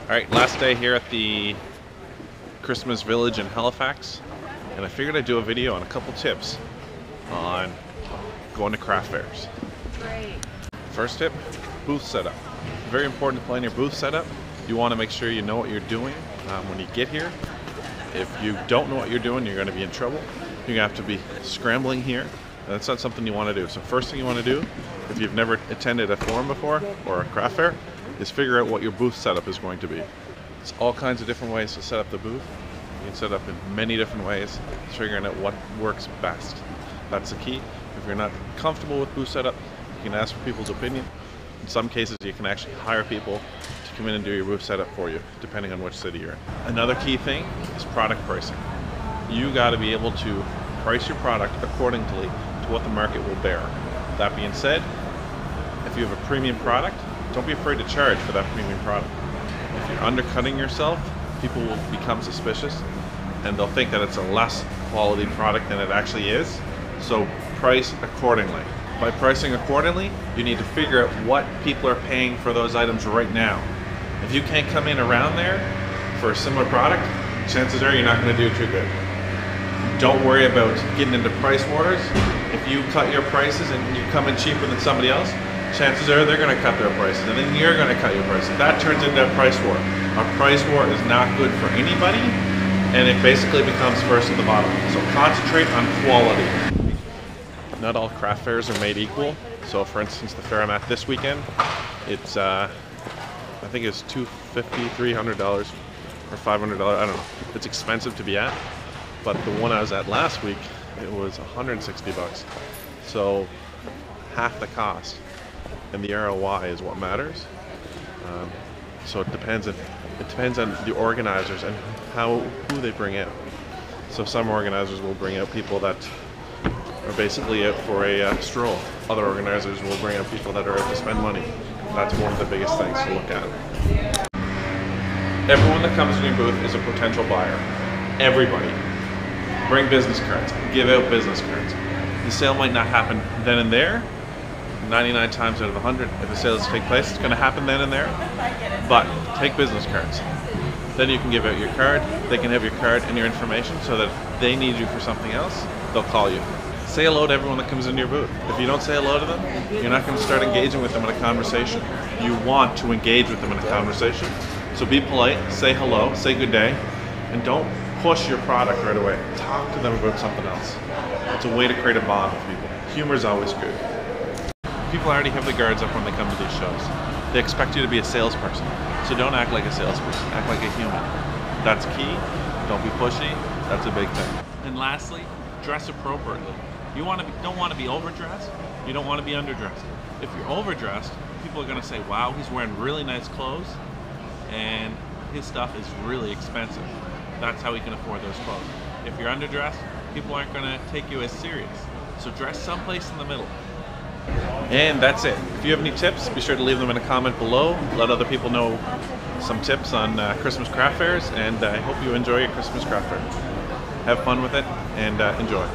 Alright, last day here at the Christmas Village in Halifax, and I figured I'd do a video on a couple tips on going to craft fairs. Great. First tip, booth setup. Very important to plan your booth setup. You want to make sure you know what you're doing when you get here. If you don't know what you're doing, you're going to be in trouble. You're going to have to be scrambling here. And that's not something you want to do. So first thing you want to do, if you've never attended a forum before or a craft fair, is figure out what your booth setup is going to be. There's all kinds of different ways to set up the booth. You can set up in many different ways, figuring out what works best. That's the key. If you're not comfortable with booth setup, you can ask for people's opinion. In some cases, you can actually hire people to come in and do your booth setup for you, depending on which city you're in. Another key thing is product pricing. You got to be able to price your product accordingly to what the market will bear. That being said, if you have a premium product, don't be afraid to charge for that premium product. If you're undercutting yourself, people will become suspicious and they'll think that it's a less quality product than it actually is. So price accordingly. By pricing accordingly, you need to figure out what people are paying for those items right now. If you can't come in around there for a similar product, chances are you're not going to do too good. Don't worry about getting into price wars. If you cut your prices and you come in cheaper than somebody else, chances are they're going to cut their prices and then you're going to cut your prices. That turns into a price war. A price war is not good for anybody, and it basically becomes first at the bottom. So concentrate on quality. Not all craft fairs are made equal. So for instance, the fair I'm at this weekend, it's I think it's $250, $300 or $500. I don't know. It's expensive to be at. But the one I was at last week, it was $160. So half the cost. And the ROI is what matters. So it depends on the organizers and who they bring out. So some organizers will bring out people that are basically out for a stroll. Other organizers will bring out people that are out to spend money. That's one of the biggest things to look at. Everyone that comes in your booth is a potential buyer. Everybody. Bring business cards. Give out business cards. The sale might not happen then and there. 99 times out of 100, if a sale is to take place, it's going to happen then and there. But take business cards. Then you can give out your card. They can have your card and your information so that if they need you for something else, they'll call you. Say hello to everyone that comes into your booth. If you don't say hello to them, you're not going to start engaging with them in a conversation. You want to engage with them in a conversation. So be polite, say hello, say good day, and don't push your product right away. Talk to them about something else. It's a way to create a bond with people. Humor is always good. People already have the guards up when they come to these shows. They expect you to be a salesperson. So don't act like a salesperson, act like a human. That's key. Don't be pushy. That's a big thing. And lastly, dress appropriately. You don't want to be overdressed. You don't want to be underdressed. If you're overdressed, people are going to say, wow, he's wearing really nice clothes and his stuff is really expensive. That's how he can afford those clothes. If you're underdressed, people aren't going to take you as serious. So dress someplace in the middle. And that's it. If you have any tips, be sure to leave them in a comment below. Let other people know some tips on Christmas craft fairs, and I hope you enjoy your Christmas craft fair. Have fun with it and enjoy.